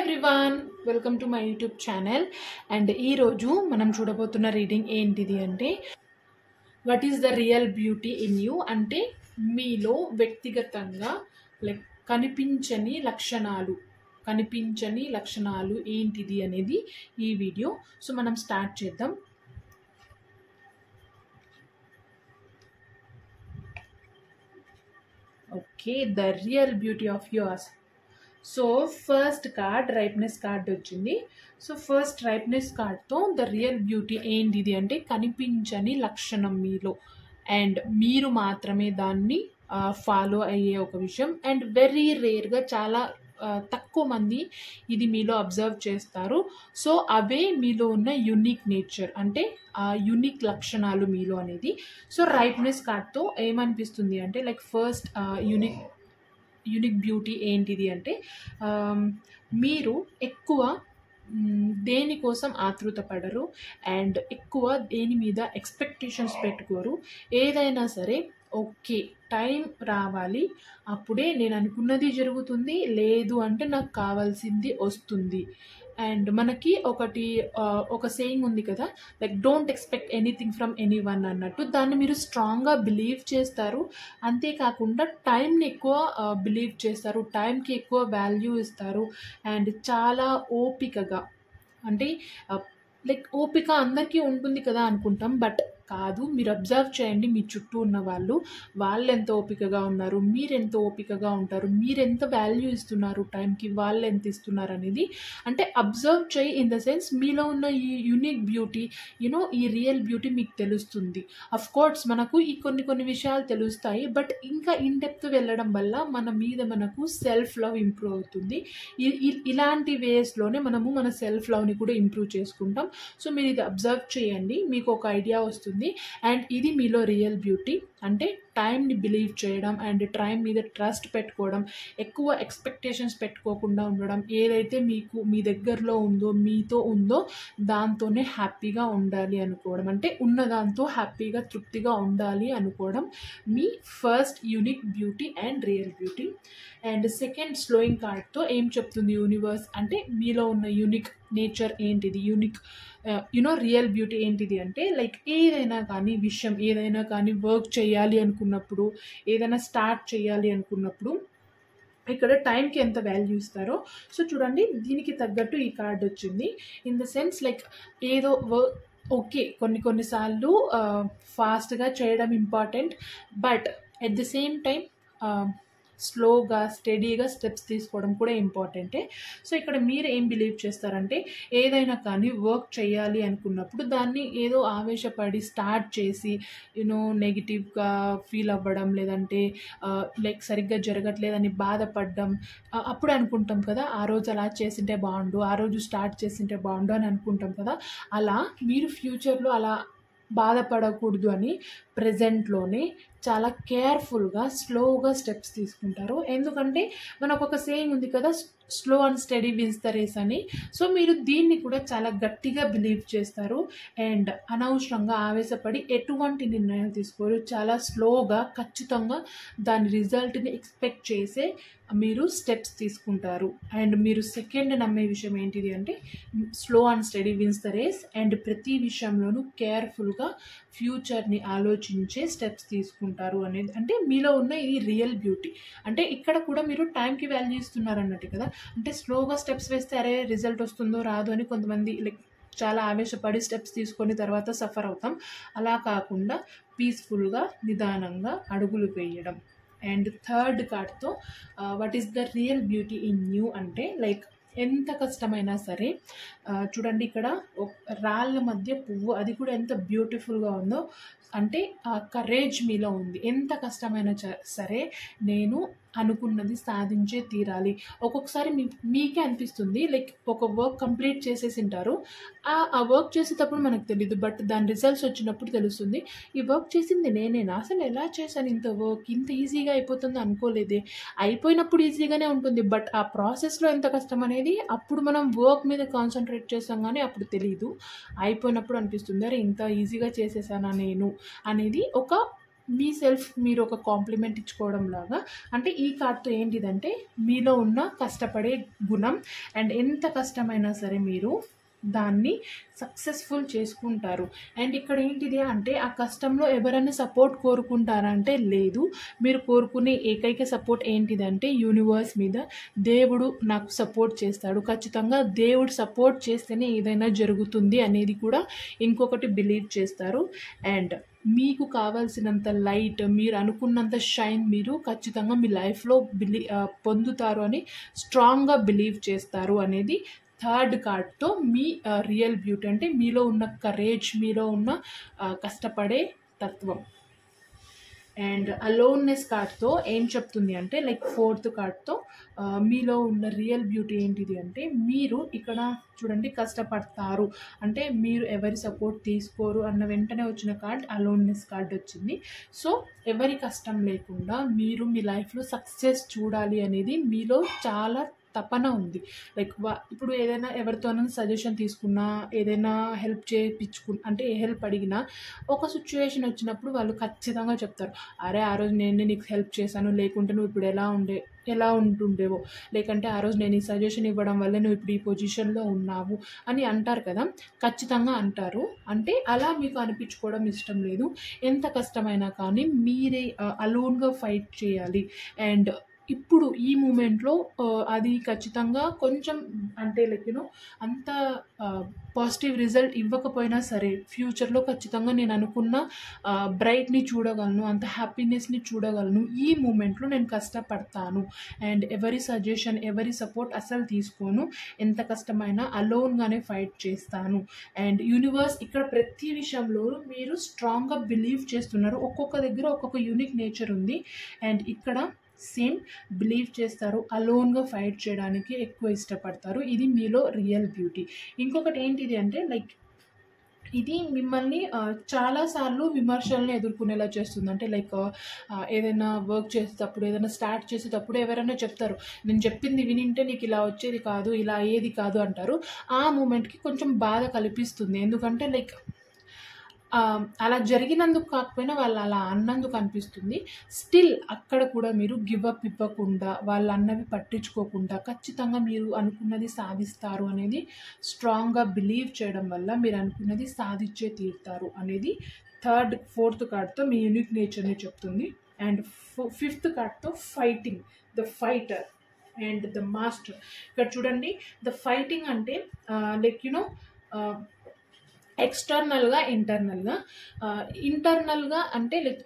Everyone, welcome to my YouTube channel. And ఈరోజు మనం చూడబోతున్న రీడింగ్ ఏంటిది అంటే what is the real beauty in you, అంటే మీలో వ్యక్తిగతంగా లైక్ కనిపించని లక్షణాలు ఏంటిది అనేది ఈ వీడియో. సో మనం స్టార్ట్ చేద్దాం. Okay, the real beauty of yours. So first card ripeness card వచ్చింది. సో ఫస్ట్ రైప్నెస్ కార్డ్తో ద రియల్ బ్యూటీ ఏంటిది అంటే కనిపించని లక్షణం మీలో, అండ్ మీరు మాత్రమే దాన్ని ఫాలో అయ్యే ఒక విషయం. అండ్ వెరీ రేర్గా, చాలా తక్కువ మంది ఇది మీలో అబ్జర్వ్ చేస్తారు. సో అవే మీలో ఉన్న యునిక్ నేచర్, అంటే యునిక్ లక్షణాలు మీలో అనేది. సో రైప్నెస్ కార్డ్తో ఏమనిపిస్తుంది అంటే లైక్ ఫస్ట్ యునిక్ బ్యూటీ ఏంటిది అంటే మీరు ఎక్కువ దేనికోసం ఆతృత పడరు అండ్ ఎక్కువ దేని మీద ఎక్స్పెక్టేషన్స్ పెట్టుకోరు. ఏదైనా సరే ఓకే, టైం రావాలి, అప్పుడే నేను అనుకున్నది జరుగుతుంది, లేదు అంటే నాకు కావాల్సింది వస్తుంది. అండ్ మనకి ఒక సేయింగ్ ఉంది కదా, like don't expect anything from any one అన్నట్టు. దాన్ని మీరు స్ట్రాంగ్గా బిలీవ్ చేస్తారు. అంతేకాకుండా టైంని ఎక్కువ బిలీవ్ చేస్తారు, టైంకి ఎక్కువ వాల్యూ ఇస్తారు. అండ్ చాలా ఓపికగా, అంటే లైక్ ఓపిక అందరికీ ఉంటుంది కదా అనుకుంటాం, బట్ కాదు. మీరు అబ్జర్వ్ చేయండి, మీ చుట్టూ ఉన్న వాళ్ళు ఎంత ఓపికగా ఉన్నారు, మీరు ఎంత ఓపికగా ఉంటారు, మీరు ఎంత వాల్యూ ఇస్తున్నారు టైంకి, వాళ్ళు ఎంత ఇస్తున్నారు అనేది. అంటే అబ్జర్వ్ చేయి, ఇన్ ద సెన్స్ మీలో ఉన్న ఈ యునిక్ బ్యూటీ, ఈ రియల్ బ్యూటీ మీకు తెలుస్తుంది. అఫ్ కోర్స్ మనకు ఈ కొన్ని విషయాలు తెలుస్తాయి, బట్ ఇంకా ఇన్ డెప్త్ వెళ్ళడం వల్ల మనకు సెల్ఫ్ లవ్ ఇంప్రూవ్ అవుతుంది. ఇలాంటి వేస్లోనే మనము మన సెల్ఫ్ లవ్ని కూడా ఇంప్రూవ్ చేసుకుంటాం. సో మీరు ఇది అబ్జర్వ్ చేయండి, మీకు ఒక ఐడియా వస్తుంది. అండ్ ఇది మీలో రియల్ బ్యూటీ, అంటే టైంని బిలీవ్ చేయడం అండ్ టైం మీద ట్రస్ట్ పెట్టుకోవడం, ఎక్కువ ఎక్స్పెక్టేషన్స్ పెట్టుకోకుండా ఉండడం, ఏదైతే మీకు మీ దగ్గరలో ఉందో, మీతో ఉందో దాంతోనే హ్యాపీగా ఉండాలి అనుకోవడం, అంటే ఉన్న దాంతో హ్యాపీగా తృప్తిగా ఉండాలి అనుకోవడం మీ first unique beauty and real beauty. And second slowing కార్డ్తో ఏం చెప్తుంది యూనివర్స్ అంటే మీలో ఉన్న యునిక్ నేచర్ ఏంటిది, యునిక్ రియల్ బ్యూటీ ఏంటిది అంటే లైక్ ఏదైనా కానీ వర్క్ చేయాలి అనుకున్నప్పుడు, ఏదైనా స్టార్ట్ చేయాలి అనుకున్నప్పుడు ఇక్కడ టైంకి ఎంత వాల్యూ ఇస్తారో. సో చూడండి, దీనికి తగ్గట్టు ఈ కార్డ్ వచ్చింది. ఇన్ ద సెన్స్ లైక్ ఏదో ఓకే, కొన్నిసార్లు ఫాస్ట్గా చేయడం important, but at the same time స్లోగా స్టడీగా స్టెప్స్ తీసుకోవడం కూడా ఇంపార్టెంటే. సో ఇక్కడ మీరు ఏం బిలీవ్ చేస్తారంటే ఏదైనా కానీ వర్క్ చేయాలి అనుకున్నప్పుడు దాన్ని ఏదో ఆవేశపడి స్టార్ట్ చేసి నెగిటివ్గా ఫీల్ అవ్వడం, లేదంటే లైక్ సరిగ్గా జరగట్లేదని బాధపడడం. అప్పుడు అనుకుంటాం కదా, ఆ రోజు అలా చేసింటే బాగుండు, ఆ రోజు స్టార్ట్ చేసింటే బాగుండు అని అనుకుంటాం కదా. అలా మీరు ఫ్యూచర్లో అలా బాధపడకూడదు అని ప్రజెంట్లోనే చాలా కేర్ఫుల్గా స్లోగా స్టెప్స్ తీసుకుంటారు. ఎందుకంటే మనకు ఒక సేయింగ్ ఉంది కదా, slow and steady wins the race అని. సో మీరు దీన్ని కూడా చాలా గట్టిగా బిలీవ్ చేస్తారు అండ్ అనవసరంగా ఆవేశపడి ఎటువంటి నిర్ణయాలు తీసుకోరు. చాలా స్లోగా, ఖచ్చితంగా దాని రిజల్ట్ని ఎక్స్పెక్ట్ చేసే మీరు స్టెప్స్ తీసుకుంటారు. అండ్ మీరు సెకండ్ నమ్మే విషయం ఏంటిది అంటే slow and steady wins the race, and ప్రతి విషయంలోనూ కేర్ఫుల్గా ఫ్యూచర్ని ఆలోచించే స్టెప్స్ తీసుకుంటారు అనేది. అంటే మీలో ఉన్న ఇది రియల్ బ్యూటీ. అంటే ఇక్కడ కూడా మీరు టైంకి వాల్యూ ఇస్తున్నారు అన్నట్టు కదా. అంటే స్లోగా స్టెప్స్ వేస్తే అరే రిజల్ట్ వస్తుందో రాదో అని కొంతమంది లైక్ చాలా ఆవేశపడి స్టెప్స్ తీసుకొని తర్వాత సఫర్ అవుతాం. అలా కాకుండా పీస్ఫుల్గా, నిదానంగా అడుగులు వేయడం. అండ్ థర్డ్ కార్డ్తో what is the real beauty in you అంటే లైక్ ఎంత కష్టమైనా సరే, చూడండి ఇక్కడ రాళ్ళ మధ్య పువ్వు, అది కూడా ఎంత బ్యూటిఫుల్గా ఉందో. అంటే ఆ కరేజ్ మీలో ఉంది. ఎంత కష్టమైనా సరే నేను అనుకున్నది సాధించే తీరాలి. ఒక్కొక్కసారి మీకే అనిపిస్తుంది లైక్ ఒక వర్క్ కంప్లీట్ చేసేసి ఉంటారు, ఆ వర్క్ చేసేటప్పుడు మనకు తెలీదు, బట్ దాని రిజల్ట్స్ వచ్చినప్పుడు తెలుస్తుంది ఈ వర్క్ చేసింది నేనేనా, అసలు ఎలా చేశాను ఇంత వర్క్, ఇంత ఈజీగా అయిపోతుంది అనుకోలేదే. అయిపోయినప్పుడు ఈజీగానే ఉంటుంది, బట్ ఆ ప్రాసెస్లో ఎంత కష్టం అనేది అప్పుడు మనం వర్క్ మీద కాన్సన్ట్రేట్ చేస్తాం కానీ అప్పుడు తెలీదు. అయిపోయినప్పుడు అనిపిస్తుంది అరే ఇంత ఈజీగా చేసేసానా నేను అనేది. ఒక మీ సెల్ఫ్ మీరు ఒక కాంప్లిమెంట్ ఇచ్చుకోవడం లాగా. అంటే ఈ కార్డ్తో ఏంటిదంటే మీలో ఉన్న కష్టపడే గుణం అండ్ ఎంత కష్టమైనా సరే మీరు దాన్ని సక్సెస్ఫుల్ చేసుకుంటారు. అండ్ ఇక్కడ ఏంటిది అంటే ఆ కష్టంలో ఎవరైనా సపోర్ట్ కోరుకుంటారంటే లేదు. మీరు కోరుకునే ఏకైక సపోర్ట్ ఏంటిదంటే యూనివర్స్ మీద దేవుడు నాకు సపోర్ట్ చేస్తాడు, ఖచ్చితంగా దేవుడు సపోర్ట్ చేస్తేనే ఏదైనా జరుగుతుంది అనేది కూడా ఇంకొకటి బిలీవ్ చేస్తారు. అండ్ మీకు కావాల్సినంత లైట్, మీరు అనుకున్నంత షైన్ మీరు ఖచ్చితంగా మీ లైఫ్లో పొందుతారు అని స్ట్రాంగ్గా బిలీవ్ చేస్తారు అనేది థర్డ్ కార్డ్తో మీ రియల్ బ్యూటీ అంటే మీలో ఉన్న కరేజ్, మీలో ఉన్న కష్టపడే తత్వం. అండ్ అలోన్నెస్ కార్డ్తో ఏం చెప్తుంది అంటే లైక్ ఫోర్త్ కార్డ్తో మీలో ఉన్న రియల్ బ్యూటీ ఏంటిది అంటే మీరు ఇక్కడ చూడండి కష్టపడతారు అంటే మీరు ఎవరి సపోర్ట్ తీసుకోరు అన్న వెంటనే వచ్చిన కార్డ్ అలోన్నెస్ కార్డ్ వచ్చింది. సో ఎవరి కష్టం లేకుండా మీరు మీ లైఫ్లో సక్సెస్ చూడాలి అనేది మీలో చాలా తపన ఉంది. లైక్ ఇప్పుడు ఏదైనా ఎవరితోనైనా సజెషన్ తీసుకున్నా, ఏదైనా హెల్ప్ అంటే హెల్ప్ అడిగినా ఒక సిచ్యువేషన్ వచ్చినప్పుడు వాళ్ళు ఖచ్చితంగా చెప్తారు, అరే ఆ రోజు నేను నీకు హెల్ప్ చేశాను, లేకుంటే నువ్వు ఇప్పుడు ఎలా ఉంటుండేవో, లేకంటే ఆ రోజు నేను ఈ సజెషన్ ఇవ్వడం వల్ల నువ్వు ఇప్పుడు ఈ పొజిషన్లో ఉన్నావు అని అంటారు కదా. ఖచ్చితంగా అంటారు. అంటే అలా మీకు అనిపించుకోవడం ఇష్టం లేదు. ఎంత కష్టమైనా కానీ మీరే అలోన్గా ఫైట్ చేయాలి. అండ్ ఇప్పుడు ఈ మూమెంట్లో అది ఖచ్చితంగా కొంచెం అంటే లైక్ అంత పాజిటివ్ రిజల్ట్ ఇవ్వకపోయినా సరే ఫ్యూచర్లో ఖచ్చితంగా నేను అనుకున్న బ్రైట్ని చూడగలను, అంత హ్యాపీనెస్ని చూడగలను. ఈ మూమెంట్లో నేను కష్టపడతాను అండ్ ఎవరి సజెషన్, ఎవరి సపోర్ట్ అసలు తీసుకోను. ఎంత కష్టమైనా అలోన్గానే ఫైట్ చేస్తాను. అండ్ యూనివర్స్ ఇక్కడ ప్రతి విషయంలో మీరు స్ట్రాంగ్గా బిలీవ్ చేస్తున్నారు. ఒక్కొక్క దగ్గర ఒక్కొక్క యూనిక్ నేచర్ ఉంది. అండ్ ఇక్కడ సేమ్ బిలీవ్ చేస్తారు, అలోన్గా ఫైట్ చేయడానికి ఎక్కువ ఇష్టపడతారు. ఇది మీలో రియల్ బ్యూటీ. ఇంకొకటి ఏంటిది అంటే లైక్ ఇది మిమ్మల్ని చాలాసార్లు విమర్శలను ఎదుర్కొనేలా చేస్తుంది. అంటే లైక్ ఏదైనా వర్క్ చేసేటప్పుడు, ఏదైనా స్టార్ట్ చేసేటప్పుడు ఎవరైనా చెప్తారు, నేను చెప్పింది వినింటే నీకు ఇలా వచ్చేది కాదు, ఇలా అయ్యేది కాదు అంటారు. ఆ మూమెంట్కి కొంచెం బాధ కల్పిస్తుంది. ఎందుకంటే లైక్ అలా జరిగినందుకు కాకపోయినా వాళ్ళు అలా అన్నందుకు అనిపిస్తుంది. స్టిల్ అక్కడ కూడా మీరు గివ్ అప్ ఇవ్వకుండా, వాళ్ళు అన్నవి పట్టించుకోకుండా ఖచ్చితంగా మీరు అనుకున్నది సాధిస్తారు అనేది స్ట్రాంగ్గా బిలీవ్ చేయడం వల్ల మీరు అనుకున్నది సాధించే తీరుతారు అనేది ఫోర్త్ కార్డ్తో మీ యూనిక్ నేచర్ని చెప్తుంది. అండ్ ఫిఫ్త్ కార్డ్తో fighting, the fighter and the master. ఇక్కడ చూడండి, ద ఫైటింగ్ అంటే లైక్ ఎక్స్టర్నల్గా, ఇంటర్నల్గా అంటే లైక్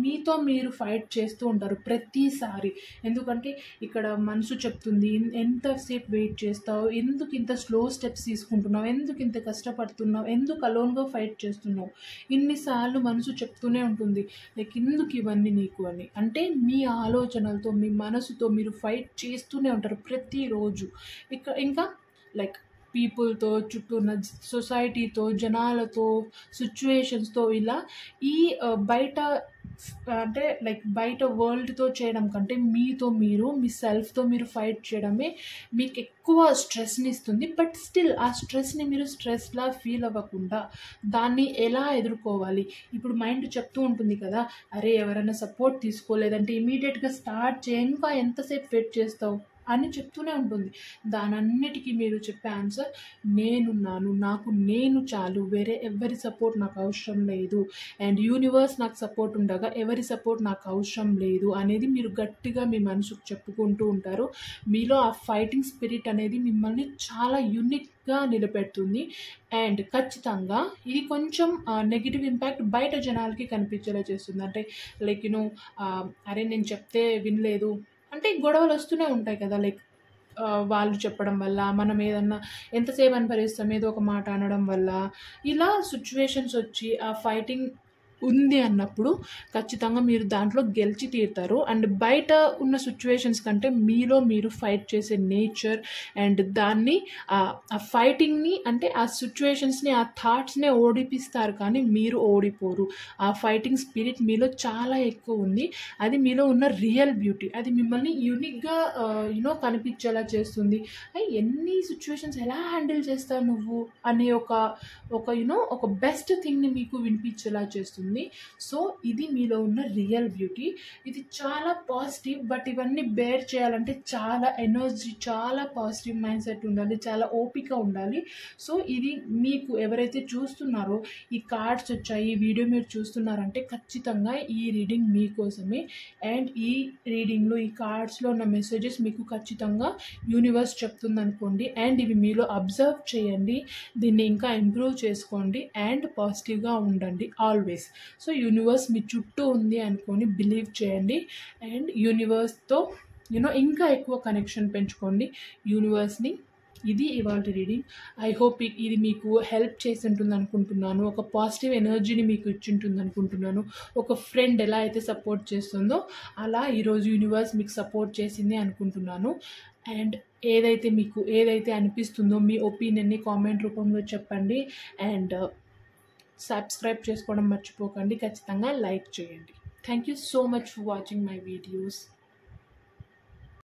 మీతో మీరు ఫైట్ చేస్తూ ఉంటారు ప్రతిసారి. ఎందుకంటే ఇక్కడ మనసు చెప్తుంది, ఎంతసేపు వెయిట్ చేస్తావు, ఎందుకు ఇంత స్లో స్టెప్స్ తీసుకుంటున్నావు, ఎందుకు ఇంత కష్టపడుతున్నావు, ఎందుకు అలోన్గా ఫైట్ చేస్తున్నావు, ఇన్నిసార్లు మనసు చెప్తూనే ఉంటుంది లైక్ ఎందుకు ఇవన్నీ నీకు అని. అంటే మీ ఆలోచనలతో, మీ మనసుతో మీరు ఫైట్ చేస్తూనే ఉంటారు ప్రతిరోజు. ఇంకా లైక్ పీపుల్తో, చుట్టూ ఉన్న సొసైటీతో, జనాలతో, సిచ్యువేషన్స్తో ఇలా ఈ బయట అంటే లైక్ బయట వరల్డ్తో చేయడం కంటే మీతో మీరు, మీ సెల్ఫ్తో మీరు ఫైట్ చేయడమే మీకు ఎక్కువ స్ట్రెస్ని ఇస్తుంది. బట్ స్టిల్ ఆ స్ట్రెస్ని మీరు స్ట్రెస్లా ఫీల్ అవ్వకుండా దాన్ని ఎలా ఎదుర్కోవాలి, ఇప్పుడు మైండ్ చెప్తూ ఉంటుంది కదా, అరే ఎవరైనా సపోర్ట్ తీసుకోలేదంటే ఇమీడియట్గా స్టార్ట్ చేయ, ఇంకా ఎంతసేపు వెయిట్ చేస్తావు అని చెప్తూనే ఉంటుంది. దానన్నిటికీ మీరు చెప్పే ఆన్సర్ నేనున్నాను, నాకు నేను చాలు, వేరే ఎవరి సపోర్ట్ నాకు అవసరం లేదు, అండ్ యూనివర్స్ నాకు సపోర్ట్ ఉండగా ఎవరి సపోర్ట్ నాకు అవసరం లేదు అనేది మీరు గట్టిగా మీ మనసుకు చెప్పుకుంటూ ఉంటారు. మీలో ఆ ఫైటింగ్ స్పిరిట్ అనేది మిమ్మల్ని చాలా యూనిక్గా నిలబెడుతుంది. అండ్ ఖచ్చితంగా ఇది కొంచెం నెగిటివ్ ఇంపాక్ట్ బయట జనాలకి కనిపించేలా చేస్తుంది. అంటే లైక్ అరే నేను చెప్తే వినలేదు అంటే గొడవలు వస్తూనే ఉంటాయి కదా. లైక్ వాళ్ళు చెప్పడం వల్ల, మనం ఏదన్నా ఎంతసేపు అని భరిస్తాం, ఏదో ఒక మాట అనడం వల్ల ఇలా సిచ్యువేషన్స్ వచ్చి ఆ ఫైటింగ్ ఉంది అన్నప్పుడు ఖచ్చితంగా మీరు దాంట్లో గెలిచి తీరుతారు. అండ్ బయట ఉన్న సిచ్యువేషన్స్ కంటే మీలో మీరు ఫైట్ చేసే నేచర్ అండ్ దాన్ని ఆ ఫైటింగ్ని అంటే ఆ సిచ్యువేషన్స్ని, ఆ థాట్స్నే ఓడిపిస్తారు కానీ మీరు ఓడిపోరు. ఆ ఫైటింగ్ స్పిరిట్ మీలో చాలా ఎక్కువ ఉంది. అది మీలో ఉన్న రియల్ బ్యూటీ. అది మిమ్మల్ని యూనిక్గా కనిపించేలా చేస్తుంది. ఎన్ని సిచ్యువేషన్స్ ఎలా హ్యాండిల్ చేస్తావు నువ్వు అనే ఒక బెస్ట్ థింగ్ని మీకు వినిపించేలా చేస్తుంది. ఉంటుంది. సో ఇది మీలో ఉన్న రియల్ బ్యూటీ. ఇది చాలా పాజిటివ్, బట్ ఇవన్నీ బేర్ చేయాలంటే చాలా ఎనర్జీ, చాలా పాజిటివ్ మైండ్ సెట్ ఉండాలి, చాలా ఓపిక ఉండాలి. సో ఇది మీకు ఎవరైతే చూస్తున్నారో, ఈ కార్డ్స్ వచ్చాయి, ఈ వీడియో మీరు చూస్తున్నారంటే ఖచ్చితంగా ఈ రీడింగ్ మీకోసమే. అండ్ ఈ రీడింగ్లో, ఈ కార్డ్స్లో ఉన్న మెసేజెస్ మీకు ఖచ్చితంగా యూనివర్స్ చెప్తుంది అనుకోండి. అండ్ ఇవి మీలో అబ్జర్వ్ చేయండి, దీన్ని ఇంకా ఇంప్రూవ్ చేసుకోండి అండ్ పాజిటివ్గా ఉండండి ఆల్వేస్. సో యూనివర్స్ మీ చుట్టూ ఉంది అనుకొని బిలీవ్ చేయండి అండ్ యూనివర్స్తో ఇంకా ఎక్కువ కనెక్షన్ పెంచుకోండి యూనివర్స్ని. ఇది ఇవాళ రీడింగ్. ఐ హోప్ ఇది మీకు హెల్ప్ చేసి ఉంటుంది అనుకుంటున్నాను. ఒక పాజిటివ్ ఎనర్జీని మీకు ఇచ్చి ఉంటుంది అనుకుంటున్నాను. ఒక ఫ్రెండ్ ఎలా అయితే సపోర్ట్ చేస్తుందో అలా ఈరోజు యూనివర్స్ మీకు సపోర్ట్ చేసింది అనుకుంటున్నాను. అండ్ ఏదైతే అనిపిస్తుందో మీ ఒపీనియన్ని కామెంట్ రూపంలో చెప్పండి. అండ్ సబ్స్క్రైబ్ చేసుకోవడం మర్చిపోకండి. ఖచ్చితంగా లైక్ చేయండి. Thank you so much for watching my videos.